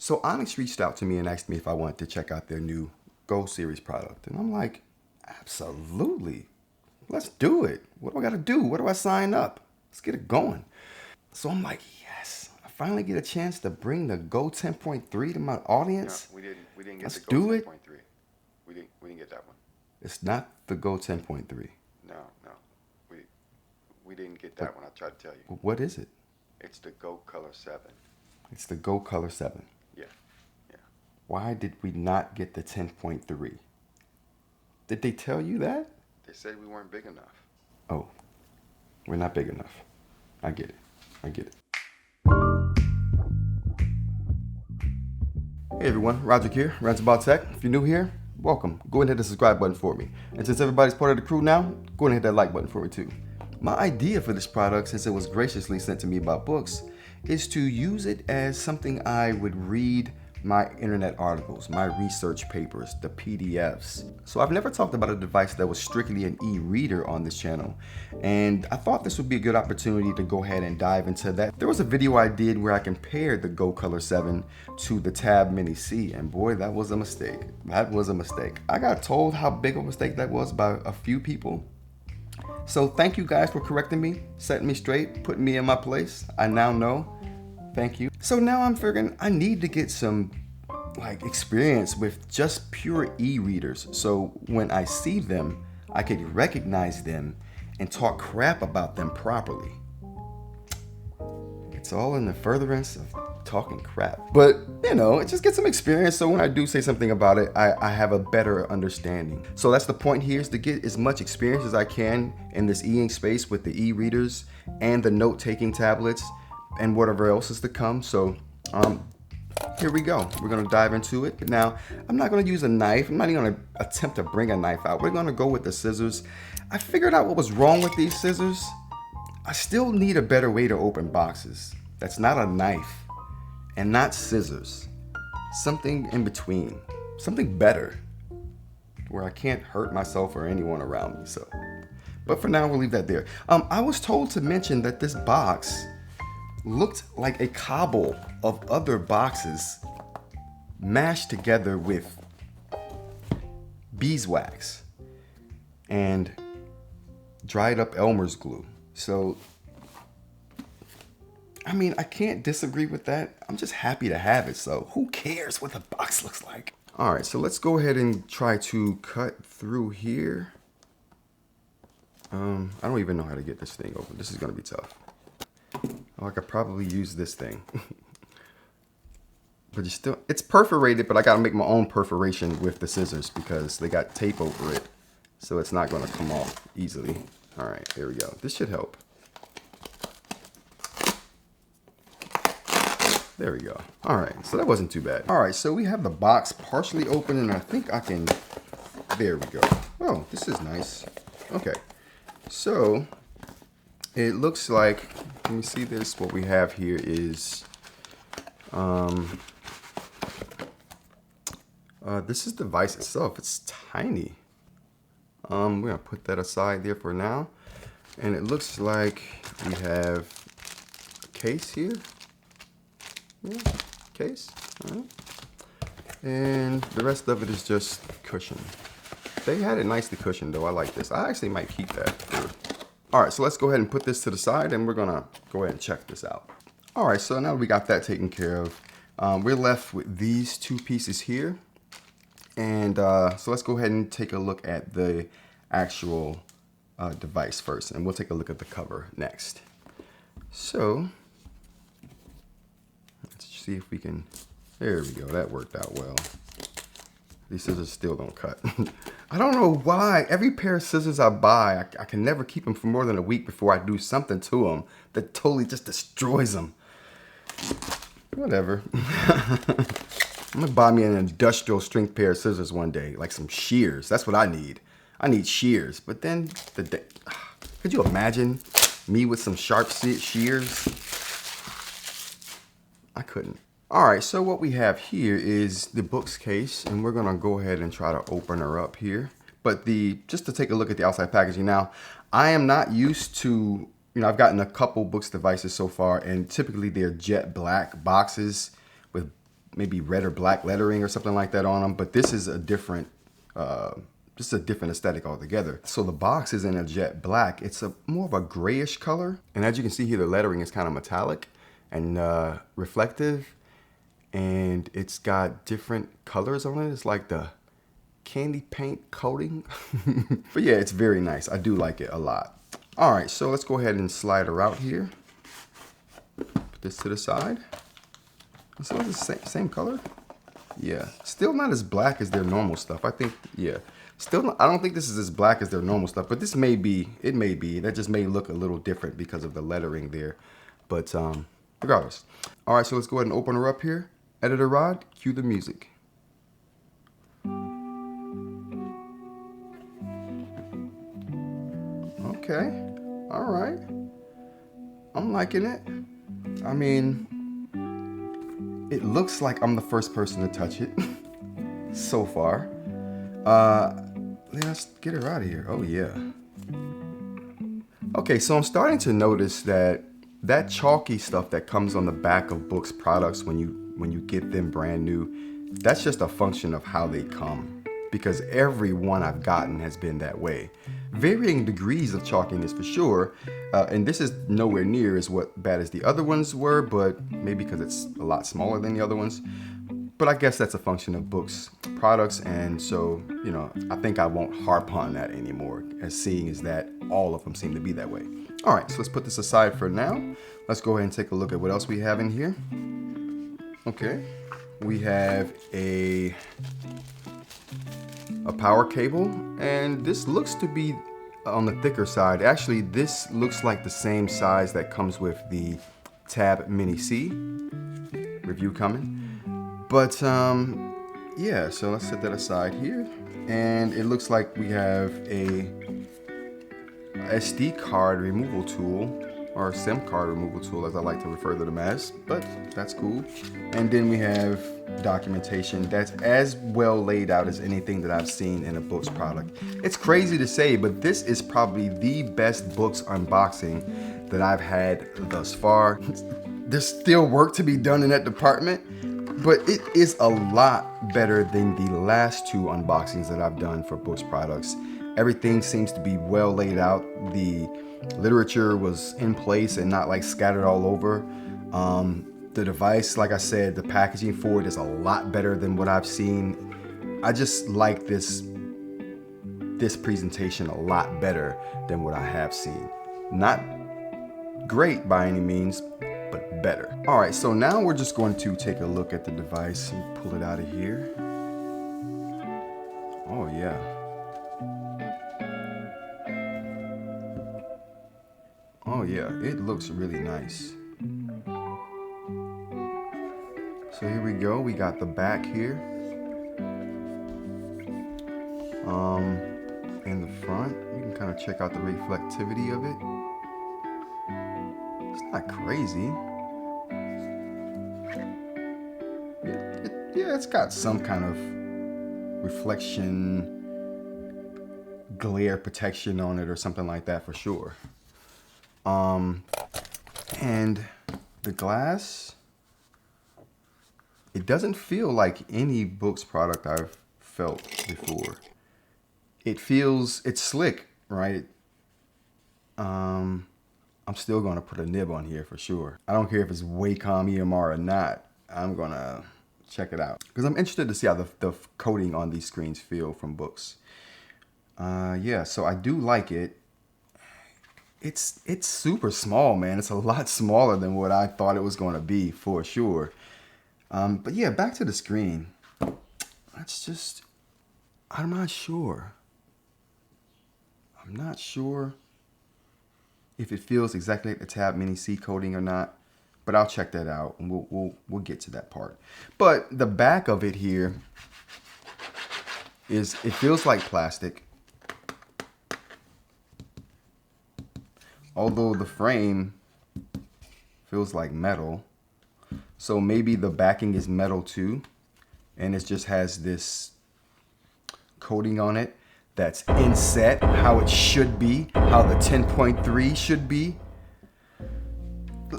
So Onyx reached out to me and asked me if I wanted to check out their new Go series product. And I'm like, absolutely. Let's do it. What do I got to do? Where do I sign up? Let's get it going. So I'm like, yes, I finally get a chance to bring the Go 10.3 to my audience. No, we didn't get Let's the Go do it. 10.3. We didn't get that one. It's not the Go 10.3. No. We didn't get that one. I tried to tell you. What is it? It's the Go Color 7. It's the Go Color 7. Yeah. Why did we not get the 10.3? Did they tell you that? They said we weren't big enough. Oh, we're not big enough. I get it. Hey everyone, Roger here, Rant About Tech. If you're new here, welcome. Go ahead and hit the subscribe button for me. And since everybody's part of the crew now, go ahead and hit that like button for me too. My idea for this product, since it was graciously sent to me by Boox, is to use it as something I would read my internet articles, my research papers, the PDFs. So I've never talked about a device that was strictly an e-reader on this channel, and I thought this would be a good opportunity to go ahead and dive into that. There was a video I did where I compared the Go Color 7 to the Tab Mini C, and boy, that was a mistake. I got told how big of a mistake that was by a few people. So thank you guys for correcting me, setting me straight, putting me in my place. I now know. Thank you. So now I'm figuring I need to get some experience with just pure e-readers. So when I see them, I could recognize them and talk crap about them properly. It's all in the furtherance of talking crap. But, it just gets some experience. So when I do say something about it, I have a better understanding. So that's the point here, is to get as much experience as I can in this eInk space with the e-readers and the note-taking tablets and whatever else is to come. So here we go. We're going to dive into it. Now, I'm not going to use a knife. I'm not even going to attempt to bring a knife out. We're going to go with the scissors. I figured out what was wrong with these scissors. I still need a better way to open boxes. That's not a knife and not scissors. Something in between. Something better where I can't hurt myself or anyone around me. So, but for now, we'll leave that there. I was told to mention that this box looked like a cobble of other boxes mashed together with beeswax and dried up Elmer's glue. So, I can't disagree with that. I'm just happy to have it. So who cares what the box looks like? All right, so let's go ahead and try to cut through here. I don't even know how to get this thing open. This is gonna be tough. Oh, I could probably use this thing. But it's perforated, but I gotta make my own perforation with the scissors because they got tape over it. So it's not gonna come off easily. All right, here we go. This should help. There we go. All right, so that wasn't too bad. All right, so we have the box partially open, and I think I can, there we go. Oh, this is nice. Okay, so it looks like, let me see this. What we have here is, this is the device itself. It's tiny. We're gonna put that aside there for now. And it looks like we have a case here. Yeah, case. All right. And the rest of it is just cushion. They had it nicely cushioned though. I like this. I actually might keep that. All right, so let's go ahead and put this to the side and we're gonna go ahead and check this out. All right, so now we got that taken care of. We're left with these two pieces here. And so let's go ahead and take a look at the actual device first, and we'll take a look at the cover next. So let's see if we can, there we go, that worked out well. These scissors still don't cut. I don't know why. Every pair of scissors I buy, I can never keep them for more than a week before I do something to them that totally just destroys them. Whatever. I'm gonna buy me an industrial strength pair of scissors one day, like some shears. That's what I need. I need shears. But then, could you imagine me with some sharp shears? I couldn't. All right, so what we have here is the Boox case, and we're gonna go ahead and try to open her up here. But just to take a look at the outside packaging now, I am not used to, I've gotten a couple Boox devices so far, and typically they're jet black boxes with maybe red or black lettering or something like that on them. But this is a different, just a different aesthetic altogether. So the box is in a jet black. It's a more of a grayish color. And as you can see here, the lettering is kind of metallic and reflective. And it's got different colors on it. It's like the candy paint coating. But yeah, it's very nice. I do like it a lot. All right, so let's go ahead and slide her out here. Put this to the side. So it's the same color. Yeah, still not as black as their normal stuff. I think, yeah. Still, I don't think this is as black as their normal stuff, but this may be, it may be. That just may look a little different because of the lettering there. But regardless. All right, so let's go ahead and open her up here. Editor Rod, cue the music. Okay, all right. I'm liking it. I mean, it looks like I'm the first person to touch it so far. Let's get her out of here. Oh yeah. Okay, so I'm starting to notice that chalky stuff that comes on the back of Boox products when you get them brand new, that's just a function of how they come, because every one I've gotten has been that way. Varying degrees of chalkiness for sure, and this is nowhere near as bad as the other ones were, but maybe because it's a lot smaller than the other ones. But I guess that's a function of Boox products, and so, you know, I think I won't harp on that anymore, as seeing as that all of them seem to be that way. All right, so let's put this aside for now. Let's go ahead and take a look at what else we have in here. Okay, we have a power cable, and this looks to be on the thicker side. Actually, this looks like the same size that comes with the Tab Mini C review coming. But yeah, so let's set that aside here. And it looks like we have a SD card removal tool, or SIM card removal tool as I like to refer to them as, but that's cool. And then we have documentation that's as well laid out as anything that I've seen in a Boox product. It's crazy to say, but this is probably the best Boox unboxing that I've had thus far. There's still work to be done in that department, but it is a lot better than the last two unboxings that I've done for Boox products. Everything seems to be well laid out. The literature was in place and not like scattered all over. The device, like I said, the packaging for it is a lot better than what I've seen. I just like this presentation a lot better than what I have seen. Not great by any means, but better. All right, so now we're just going to take a look at the device and pull it out of here. Oh yeah. Oh yeah, it looks really nice. So here we go, we got the back here. In the front, you can kind of check out the reflectivity of it. It's not crazy. Yeah, it's got some kind of reflection, glare protection on it or something like that for sure. And the glass, it doesn't feel like any Boox product I've felt before. It's slick, right? I'm still gonna put a nib on here for sure. I don't care if it's Wacom EMR or not. I'm gonna check it out because I'm interested to see how the coating on these screens feel from Boox. Yeah, so I do like it. It's super small, man. It's a lot smaller than what I thought it was going to be for sure. But yeah, back to the screen. I'm not sure. I'm not sure if it feels exactly like the Tab Mini C coating or not, but I'll check that out and we'll get to that part. But the back of it here it feels like plastic. Although the frame feels like metal. So maybe the backing is metal too. And it just has this coating on it that's inset, how it should be, how the 10.3 should be.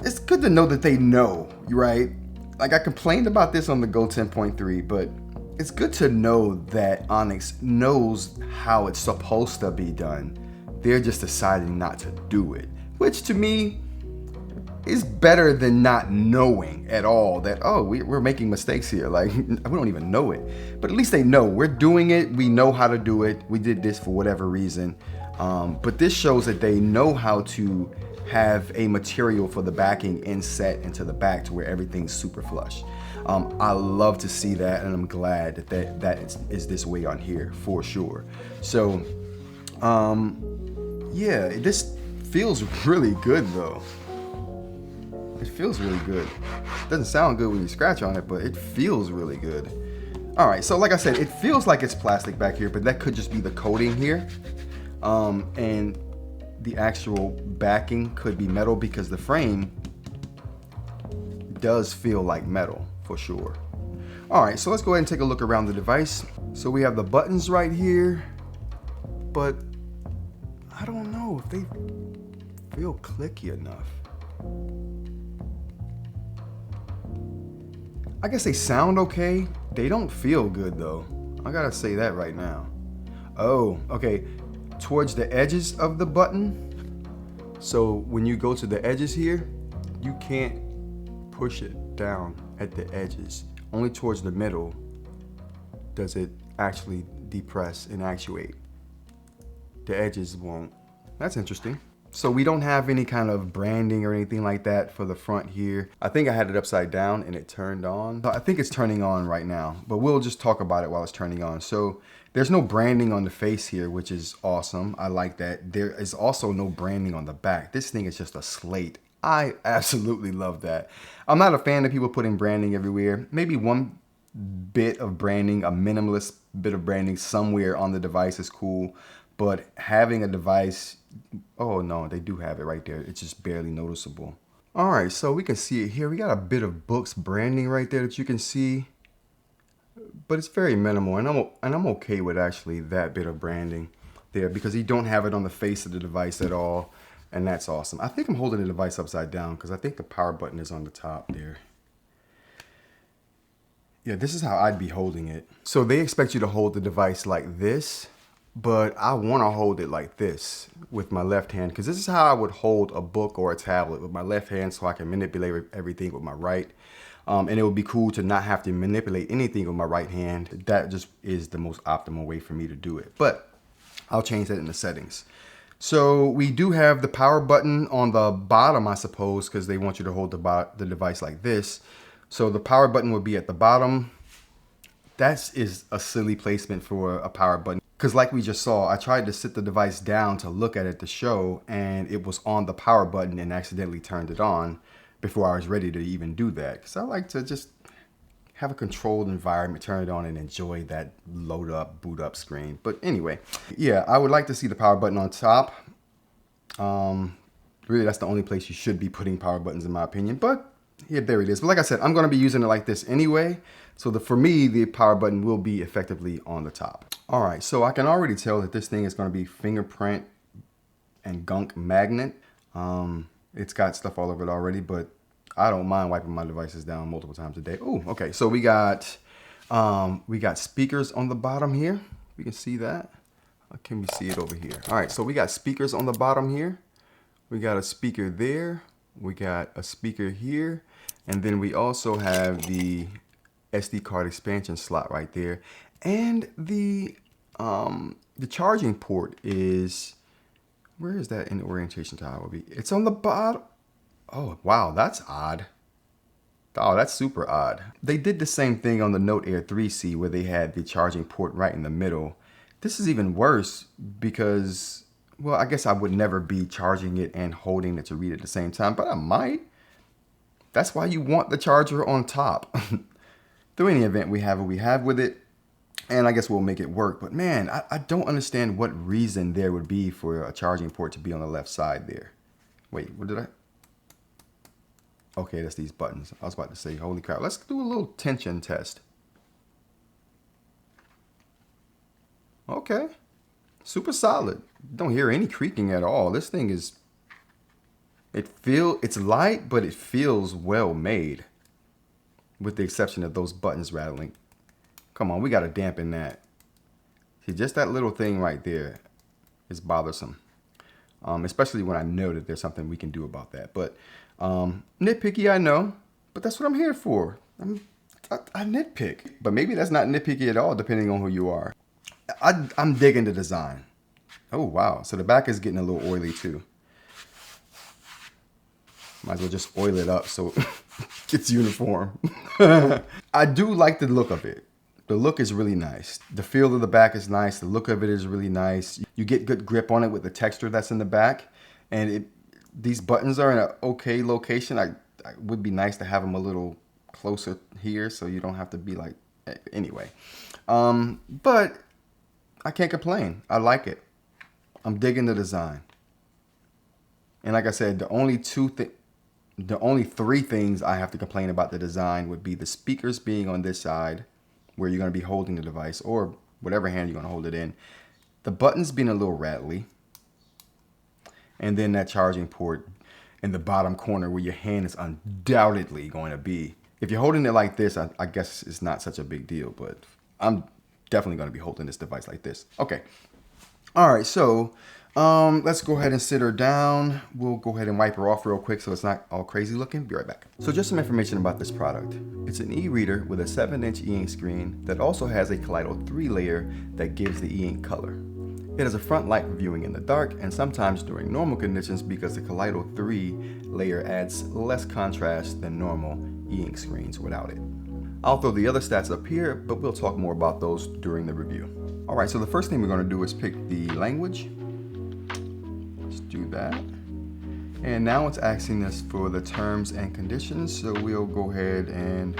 It's good to know that they know, right? like I complained about this on the Go 10.3, but it's good to know that Onyx knows how it's supposed to be done. They're just deciding not to do it, which to me is better than not knowing at all that, oh, we're making mistakes here. Like, we don't even know it. But at least they know we're doing it. We know how to do it. We did this for whatever reason. But this shows that they know how to have a material for the backing inset into the back to where everything's super flush. I love to see that, and I'm glad that is this way on here for sure. So, yeah, this feels really good though. It feels really good. It doesn't sound good when you scratch on it, but it feels really good. All right, so like I said, it feels like it's plastic back here, but that could just be the coating here. And the actual backing could be metal because the frame does feel like metal for sure. All right, so let's go ahead and take a look around the device. So we have the buttons right here, but I don't know if they feel clicky enough. I guess they sound okay. They don't feel good though. I gotta say that right now. Oh, okay. Towards the edges of the button. So when you go to the edges here, you can't push it down at the edges. Only towards the middle does it actually depress and actuate. The edges won't. That's interesting. So we don't have any kind of branding or anything like that for the front here. I think I had it upside down and it turned on. I think it's turning on right now, but we'll just talk about it while it's turning on. So there's no branding on the face here, which is awesome. I like that. There is also no branding on the back. This thing is just a slate. I absolutely love that. I'm not a fan of people putting branding everywhere. Maybe one bit of branding, a minimalist bit of branding somewhere on the device is cool, but having a device, oh no, they do have it right there. It's just barely noticeable. All right, so we can see it here. We got a bit of Boox branding right there that you can see, but it's very minimal, and I'm okay with actually that bit of branding there because you don't have it on the face of the device at all, and that's awesome. I think I'm holding the device upside down because I think the power button is on the top there. Yeah, this is how I'd be holding it. So they expect you to hold the device like this, but I want to hold it like this with my left hand because this is how I would hold a book or a tablet with my left hand so I can manipulate everything with my right. And it would be cool to not have to manipulate anything with my right hand. That just is the most optimal way for me to do it. But I'll change that in the settings. So we do have the power button on the bottom, I suppose, because they want you to hold the device like this. So the power button would be at the bottom. That is a silly placement for a power button. Because like we just saw, I tried to sit the device down to look at it to show, and it was on the power button and accidentally turned it on before I was ready to even do that. Because I like to just have a controlled environment, turn it on, and enjoy that load up, boot up screen. But anyway, yeah, I would like to see the power button on top. Really, that's the only place you should be putting power buttons in my opinion. But yeah, there it is. But like I said, I'm going to be using it like this anyway. So for me, the power button will be effectively on the top. All right, so I can already tell that this thing is going to be fingerprint and gunk magnet. It's got stuff all over it already, but I don't mind wiping my devices down multiple times a day. Oh, okay. So we got speakers on the bottom here. We can see that. Can we see it over here? All right, so we got speakers on the bottom here. We got a speaker there. We got a speaker here, and then we also have the SD card expansion slot right there, and the charging port is, where is that in the orientation tile? It's on the bottom. Oh wow, that's odd. Oh, that's super odd. They did the same thing on the Note Air 3C where they had the charging port right in the middle. This is even worse because, well, I guess I would never be charging it and holding it to read at the same time, but I might. That's why you want the charger on top. Through any event, we have what we have with it, and I guess we'll make it work. But man, I don't understand what reason there would be for a charging port to be on the left side there. Wait, what did I? Okay, that's these buttons. I was about to say, holy crap. Let's do a little tension test. Okay, super solid. Don't hear any creaking at all. This thing is, it's light, but it feels well made. with the exception of those buttons rattling. Come on, we got to dampen that. See, just that little thing right there is bothersome. Especially when I know that there's something we can do about that. But nitpicky, I know, but that's what I'm here for. I nitpick, but maybe that's not nitpicky at all, depending on who you are. I'm digging the design. Oh, wow. So the back is getting a little oily too. Might as well just oil it up so it's uniform. I do like the look of it. The look is really nice. The feel of the back is nice. The look of it is really nice. You get good grip on it with the texture that's in the back. And these buttons are in an okay location. I would be nice to have them a little closer here so you don't have to be like, anyway. But I can't complain. I like it. I'm digging the design. And like I said, the only three things I have to complain about the design would be the speakers being on this side, where you're going to be holding the device, or whatever hand you're going to hold it in. The buttons being a little rattly. And then that charging port in the bottom corner where your hand is undoubtedly going to be. If you're holding it like this, I guess it's not such a big deal, but I'm definitely going to be holding this device like this. Okay. All right, so let's go ahead and sit her down. We'll go ahead and wipe her off real quick so it's not all crazy looking. Be right back. So just some information about this product. It's an e-reader with a 7-inch e-ink screen that also has a Kaleido 3 layer that gives the e-ink color. It has a front light for viewing in the dark and sometimes during normal conditions because the Kaleido 3 layer adds less contrast than normal e-ink screens without it. I'll throw the other stats up here, but we'll talk more about those during the review. All right, so the first thing we're going to do is pick the language. Let's do that. And now it's asking us for the terms and conditions. So we'll go ahead and,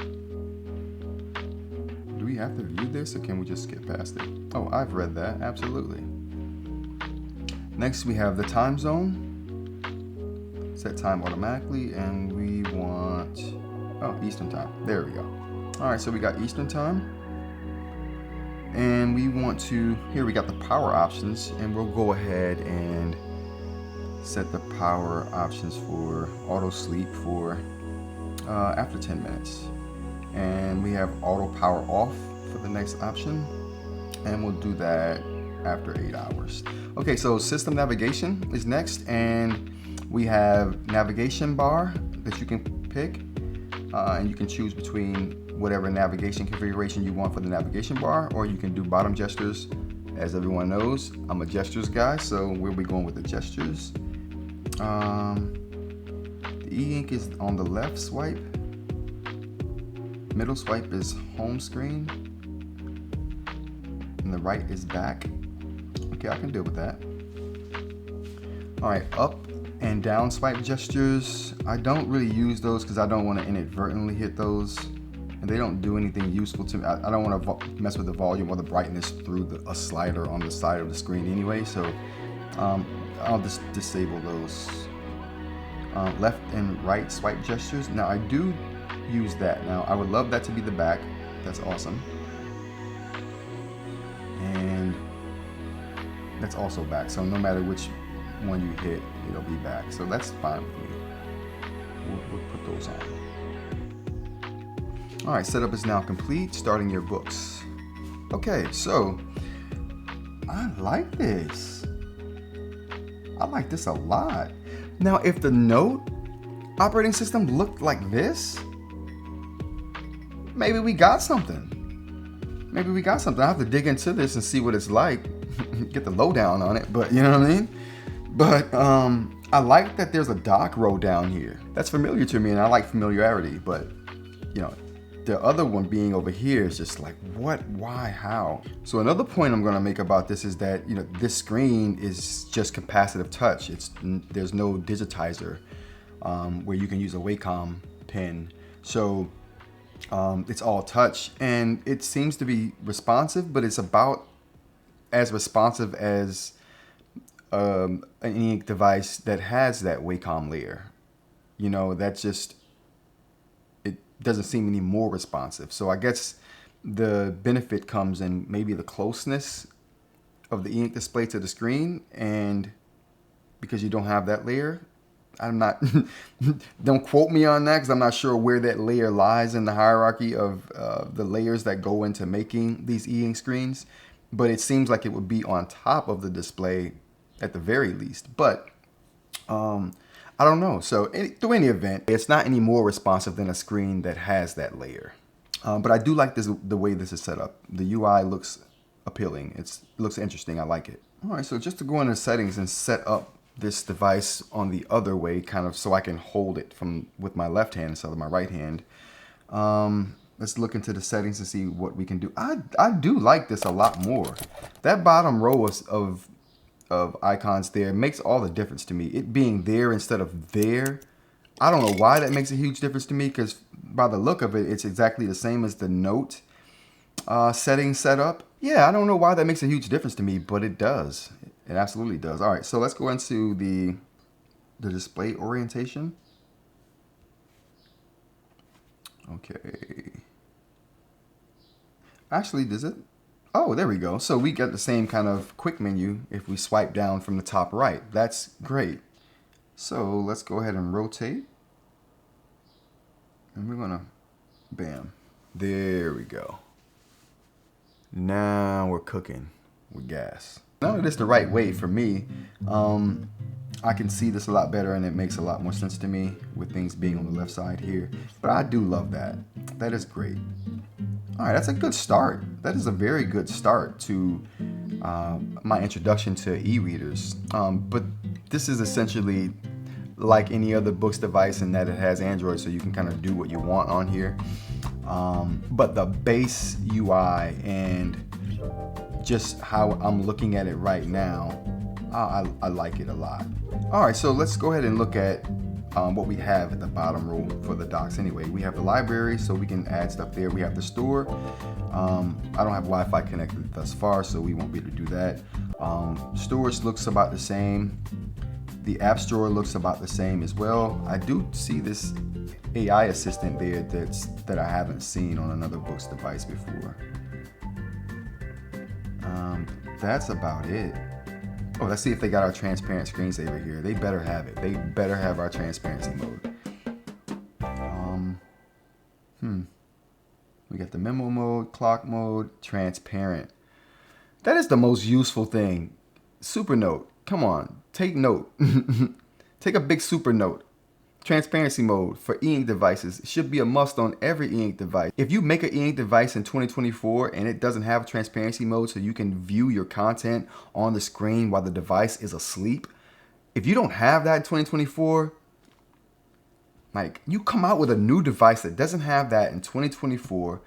do we have to view this or can we just skip past it? Oh, I've read that, absolutely. Next we have the time zone. Set time automatically, and we want, oh, Eastern time. There we go. All right, so we got Eastern time. And we want to, here we got the power options, and we'll go ahead and set the power options for auto sleep for after 10 minutes. And we have auto power off for the next option, and we'll do that after 8 hours. Okay, so system navigation is next, and we have navigation bar that you can pick, and you can choose between whatever navigation configuration you want for the navigation bar, or you can do bottom gestures. As everyone knows, I'm a gestures guy, so we'll be going with the gestures. The e-ink is on the left swipe. Middle swipe is home screen. And the right is back. Okay, I can deal with that. All right, up and down swipe gestures. I don't really use those because I don't want to inadvertently hit those. And they don't do anything useful to me. I don't want to mess with the volume or the brightness through a slider on the side of the screen anyway. So I'll just disable those. Left and right swipe gestures. Now I do use that. Now I would love that to be the back. That's awesome. And that's also back. So no matter which one you hit, it'll be back. So that's fine with me. We'll put those on. All right, setup is now complete. Starting your books. Okay, so I like this. I like this a lot. Now, if the Note operating system looked like this, maybe we got something. Maybe we got something. I have to dig into this and see what it's like, get the lowdown on it, but you know what I mean? But I like that there's a dock row down here. That's familiar to me, and I like familiarity, but you know, the other one being over here is just like, what, why, how? So another point I'm gonna make about this is that, you know, this screen is just capacitive touch. There's no digitizer where you can use a Wacom pen. So it's all touch, and it seems to be responsive, but it's about as responsive as an e-ink device that has that Wacom layer. You know, that's just, doesn't seem any more responsive. So I guess the benefit comes in maybe the closeness of the e-ink display to the screen, and because you don't have that layer, I'm not, don't quote me on that because I'm not sure where that layer lies in the hierarchy of the layers that go into making these e-ink screens. But it seems like it would be on top of the display at the very least. But I don't know. So through any event, it's not any more responsive than a screen that has that layer. But I do like the way this is set up. The UI looks appealing. It looks interesting. I like it. All right, so just to go into settings and set up this device on the other way, kind of so I can hold it with my left hand instead of my right hand. Let's look into the settings and see what we can do. I do like this a lot more. That bottom row of icons there makes all the difference to me. It being there instead of there, I don't know why that makes a huge difference to me, because by the look of it, it's exactly the same as the note settings setup. Yeah, I don't know why that makes a huge difference to me, but it does. It absolutely does. All right, so let's go into the display orientation. Okay. Actually, does it? Oh, there we go. So we got the same kind of quick menu if we swipe down from the top right. That's great. So let's go ahead and rotate. And we're gonna, bam. There we go. Now we're cooking with gas. Now that it's the right way for me, I can see this a lot better and it makes a lot more sense to me with things being on the left side here. But I do love that. That is great. All right, that's a good start. That is a very good start to my introduction to e-readers. But this is essentially like any other Boox device in that it has Android, so you can kind of do what you want on here. But the base UI and just how I'm looking at it right now, I like it a lot. All right, so let's go ahead and look at what we have at the bottom row for the docs anyway. We have the library, so we can add stuff there. We have the store. I don't have Wi-Fi connected thus far, so we won't be able to do that. Storage looks about the same. The App Store looks about the same as well. I do see this AI assistant there that I haven't seen on another Boox device before. That's about it. Oh, let's see if they got our transparent screensaver here. They better have it. They better have our transparency mode. We got the memo mode, clock mode, transparent. That is the most useful thing. Super note. Come on, take note. Take a big super note. Transparency mode for e-ink devices should be a must on every e-ink device. If you make an e-ink device in 2024 and it doesn't have transparency mode so you can view your content on the screen while the device is asleep, if you don't have that in 2024, like, you come out with a new device that doesn't have that in 2024,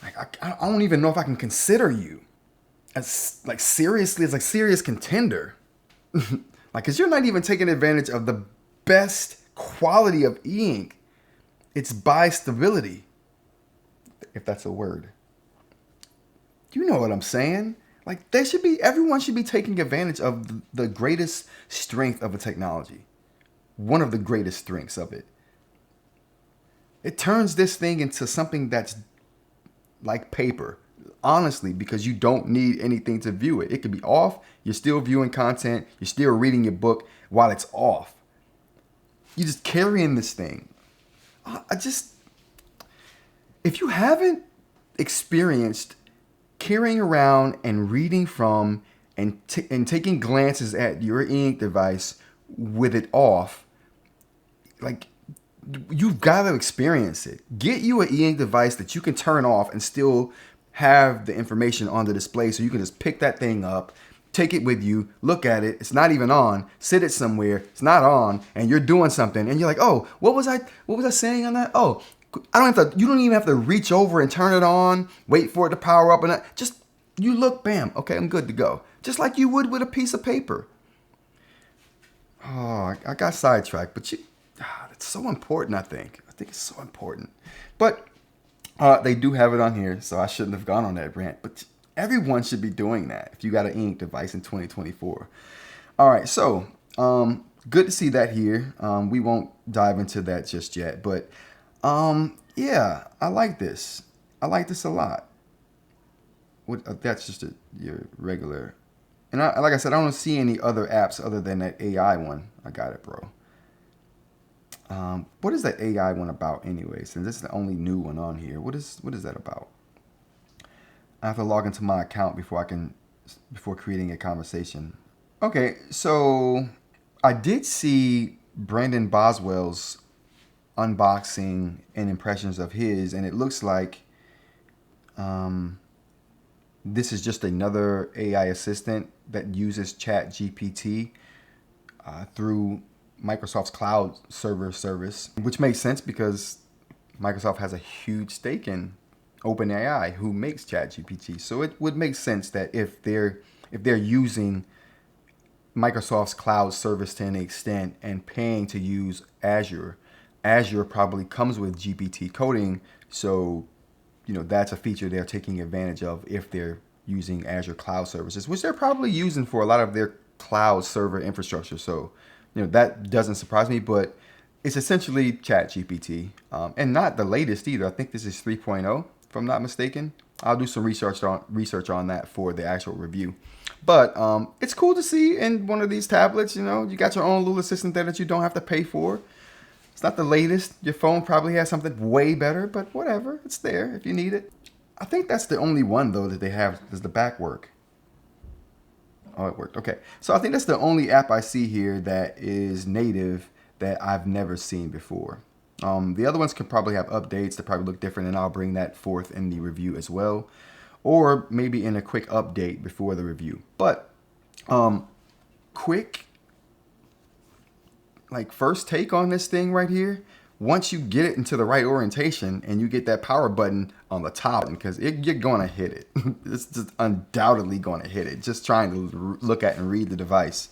like, I don't even know if I can consider you as like seriously as a serious contender. Like, because you're not even taking advantage of the best quality of e-ink. It's bistability, if that's a word. You know what I'm saying? Like, everyone should be taking advantage of the greatest strength of a technology. One of the greatest strengths of it. It turns this thing into something that's like paper. Honestly, because you don't need anything to view it. It could be off. You're still viewing content. You're still reading your book while it's off. You're just carrying this thing. If you haven't experienced carrying around and reading from and taking glances at your e-ink device with it off, like, you've got to experience it. Get you an e-ink device that you can turn off and still have the information on the display, so you can just pick that thing up, take it with you, look at it. It's not even on. Sit it somewhere. It's not on, and you're doing something, and you're like, oh, what was I saying on that? Oh, you don't even have to reach over and turn it on, wait for it to power up, and just you look, bam, okay, I'm good to go. Just like you would with a piece of paper. Oh, I got sidetracked, but it's so important. I think it's so important, but. They do have it on here, so I shouldn't have gone on that rant. But everyone should be doing that if you got an e-ink device in 2024. All right, so good to see that here. We won't dive into that just yet, but yeah, I like this. I like this a lot. That's just your regular And like I said, I don't see any other apps other than that AI one. I got it, bro. What is that AI one about anyway? Since this is the only new one on here, what is that about? I have to log into my account before creating a conversation. Okay, so I did see Brandon Boswell's unboxing and impressions of his, and it looks like this is just another AI assistant that uses ChatGPT through Microsoft's cloud server service, which makes sense because Microsoft has a huge stake in OpenAI, who makes ChatGPT. So it would make sense that if they're using Microsoft's cloud service to an extent and paying to use Azure probably comes with GPT coding. So, that's a feature they're taking advantage of if they're using Azure cloud services, which they're probably using for a lot of their cloud server infrastructure. So, that doesn't surprise me, but it's essentially ChatGPT, and not the latest either. I think this is 3.0, if I'm not mistaken. I'll do some research on that for the actual review. But it's cool to see in one of these tablets. You got your own little assistant there that you don't have to pay for. It's not the latest. Your phone probably has something way better, but whatever. It's there if you need it. I think that's the only one, though, that they have. Does the back work? Oh, it worked. Okay. So I think that's the only app I see here that is native that I've never seen before. The other ones could probably have updates that probably look different, and I'll bring that forth in the review as well. Or maybe in a quick update before the review. But quick, first take on this thing right here. Once you get it into the right orientation and you get that power button on the top, because you're going to hit it. It's just undoubtedly going to hit it. Just trying to look at and read the device.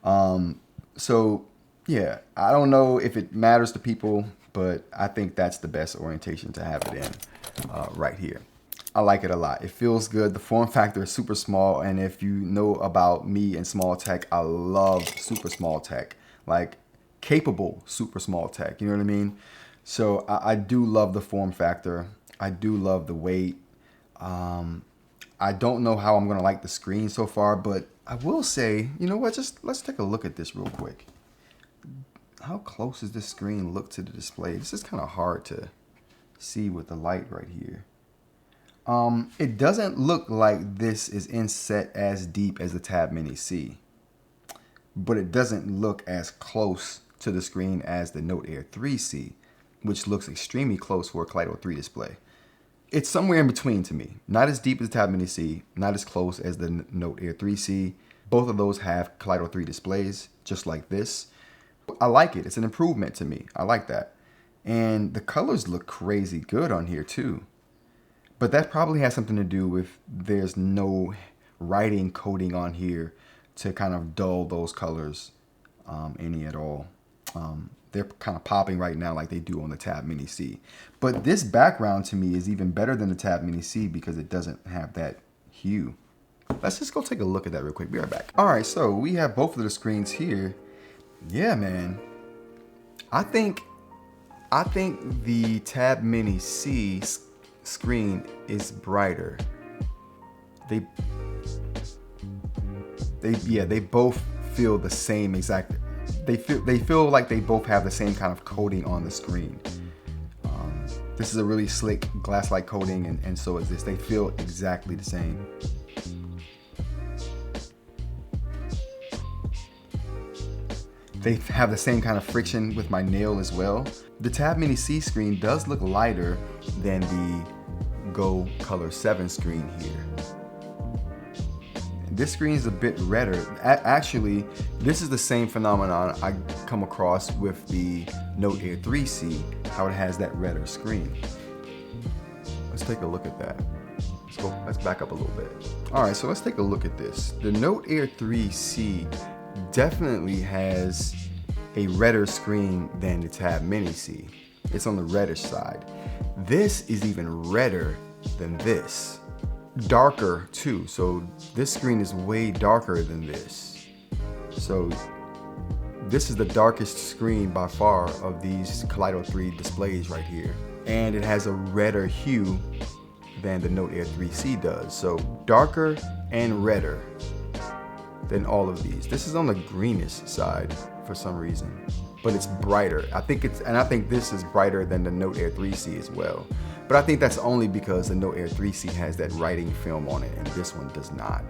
So, yeah, I don't know if it matters to people, but I think that's the best orientation to have it in right here. I like it a lot. It feels good. The form factor is super small. And if you know about me and small tech, I love super small tech. Like capable super small tech. You know what I mean? So I do love the form factor. I do love the weight. I don't know how I'm going to like the screen so far, but I will say, you know what? Just let's take a look at this real quick. How close does this screen look to the display? This is kind of hard to see with the light right here. It doesn't look like this is inset as deep as the Tab Mini C, but it doesn't look as close to the screen as the Note Air 3C, which looks extremely close for a Kaleido 3 display. It's somewhere in between to me. Not as deep as the Tab Mini C, not as close as the Note Air 3C. Both of those have Kaleido 3 displays, just like this. I like it. It's an improvement to me. I like that. And the colors look crazy good on here too. But that probably has something to do with there's no writing coding on here to kind of dull those colors any at all. They're kind of popping right now like they do on the Tab Mini C. But this background to me is even better than the Tab Mini C because it doesn't have that hue. Let's just go take a look at that real quick. Be right back. All right, so we have both of the screens here. Yeah, man. I think the Tab Mini C screen is brighter. They both feel the same exact. They feel like they both have the same kind of coating on the screen. This is a really slick glass-like coating, and so is this. They feel exactly the same. They have the same kind of friction with my nail as well. The Tab Mini C screen does look lighter than the Go Color 7 screen here. This screen is a bit redder. Actually, this is the same phenomenon I come across with the Note Air 3C, how it has that redder screen. Let's take a look at that. Let's back up a little bit. All right, so let's take a look at this. The Note Air 3C definitely has a redder screen than the Tab Mini C. It's on the reddish side. This is even redder than this. Darker too, so this screen is way darker than this. So this is the darkest screen by far of these Kaleido 3 displays right here. And it has a redder hue than the Note Air 3C does. So darker and redder. than all of these. This is on the greenish side for some reason, but it's brighter. I think this is brighter than the Note Air 3C as well. But I think that's only because the Note Air 3C has that writing film on it and this one does not.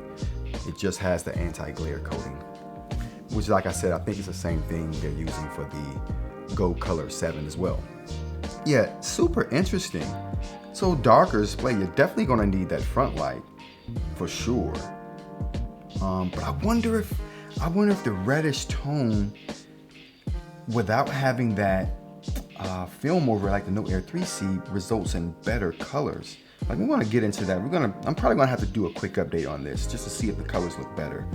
It just has the anti-glare coating, which, like I said, I think it's the same thing they're using for the Go Color 7 as well. Yeah, super interesting. So darker display, you're definitely gonna need that front light for sure. But I wonder if the reddish tone, without having that film over like the Note Air 3C, results in better colors. Like, we want to get into that. I'm probably gonna have to do a quick update on this just to see if the colors look better.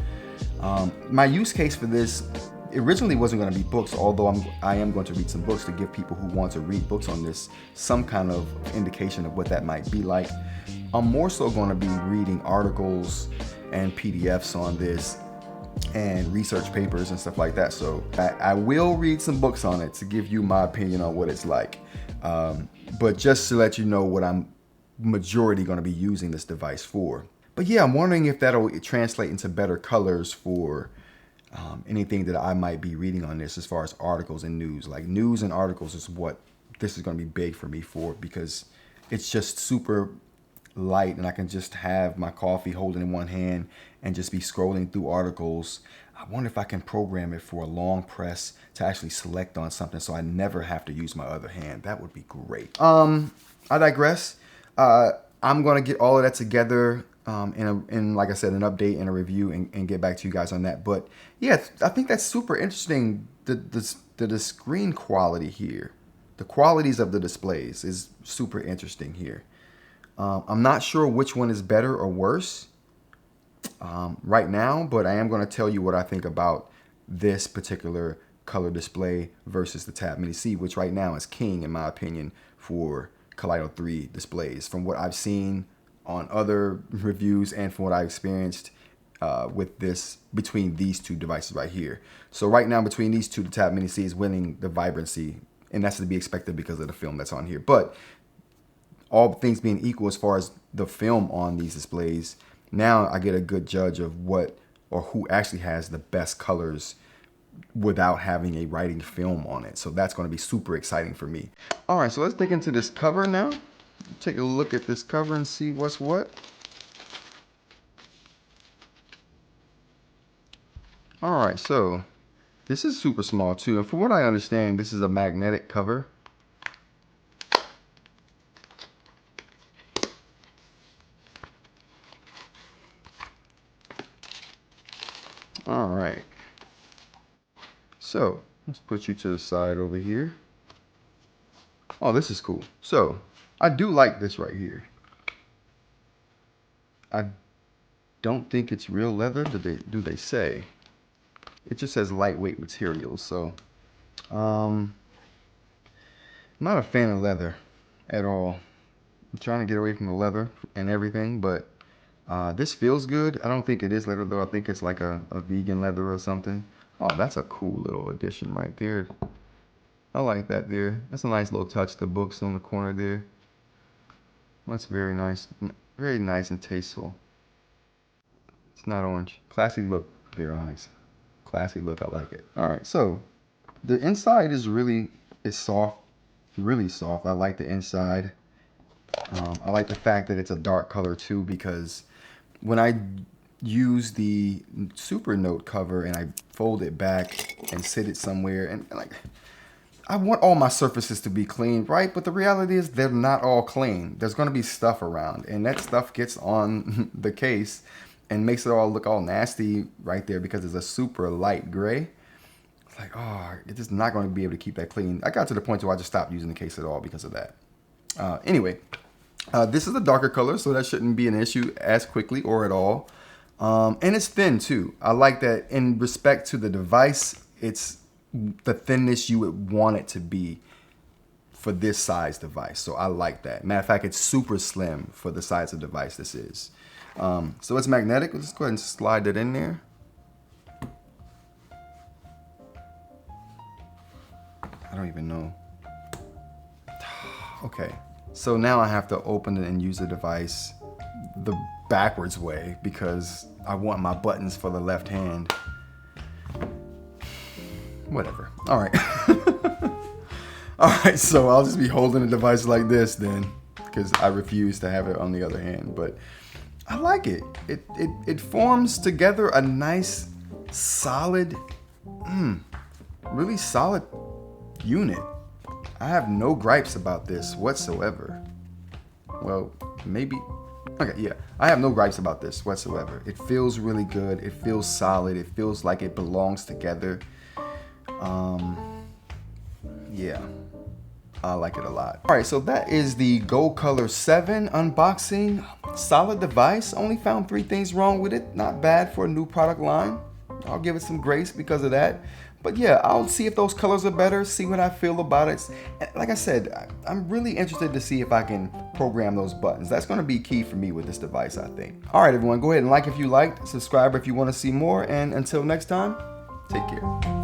My use case for this originally wasn't going to be books, although I am going to read some books to give people who want to read books on this some kind of indication of what that might be like. I'm more so going to be reading articles and PDFs on this and research papers and stuff like that. So I will read some books on it to give you my opinion on what it's like. But just to let you know what I'm majority going to be using this device for. But yeah, I'm wondering if that'll translate into better colors for anything that I might be reading on this as far as articles and news. Like, news and articles is what this is going to be big for me for, because it's just super light and I can just have my coffee holding in one hand and just be scrolling through articles. I wonder if I can program it for a long press to actually select on something so I never have to use my other hand. That would be great. I digress. I'm going to get all of that together in like I said, an update and a review and get back to you guys on that. But yeah, I think that's super interesting. The screen quality here, the qualities of the displays is super interesting here. I'm not sure which one is better or worse right now, but I am going to tell you what I think about this particular color display versus the Tab Mini C, which right now is king in my opinion for Kaleido 3 displays, from what I've seen on other reviews and from what I experienced with this, between these two devices right here. So right now between these two, the Tab Mini C is winning the vibrancy, and that's to be expected because of the film that's on here. But all things being equal, as far as the film on these displays, now I get a good judge of what or who actually has the best colors without having a writing film on it. So that's going to be super exciting for me. All right, so let's dig into this cover now. Take a look at this cover and see what's what. All right, so this is super small too, and from what I understand, this is a magnetic cover. All right, so let's put you to the side over here. Oh, this is cool. So I do like this right here. I don't think it's real leather. Do they say? It just says lightweight materials. So I'm not a fan of leather at all. I'm trying to get away from the leather and everything, but this feels good. I don't think it is leather though. I think it's like a vegan leather or something. Oh, that's a cool little addition right there. I like that there. That's a nice little touch. The books on the corner there. That's very nice. Very nice and tasteful. It's not orange. Classy look. Very nice. Classy look. I like it. All right. So the inside is soft. Really soft. I like the inside. I like the fact that it's a dark color too, because when I use the Super Note cover and I fold it back and sit it somewhere, and like, I want all my surfaces to be clean, right? But the reality is they're not all clean. There's going to be stuff around, and that stuff gets on the case and makes it all look all nasty right there because it's a super light gray. It's like, oh, it's just not going to be able to keep that clean. I got to the point where I just stopped using the case at all because of that. Anyway, this is a darker color, so that shouldn't be an issue as quickly or at all. And it's thin too. I like that. In respect to the device, it's the thinness you would want it to be for this size device. So I like that. Matter of fact, it's super slim for the size of device this is. So it's magnetic. Let's go ahead and slide it in there. I don't even know. Okay. So now I have to open it and use the device. The backwards way because I want my buttons for the left hand. Whatever. All right. All right, so I'll just be holding the device like this then, because I refuse to have it on the other hand. But I like it. It forms together a nice, solid, really solid unit. I have no gripes about this whatsoever. Well, maybe. Okay, yeah. I have no gripes about this whatsoever. It feels really good. It feels solid. It feels like it belongs together. Yeah. I like it a lot. All right, so that is the Go Color 7 unboxing. Solid device. Only found 3 things wrong with it. Not bad for a new product line. I'll give it some grace because of that. But yeah, I'll see if those colors are better, see what I feel about it. Like I said, I'm really interested to see if I can program those buttons. That's going to be key for me with this device, I think. All right, everyone, go ahead and like if you liked, subscribe if you want to see more, and until next time, take care.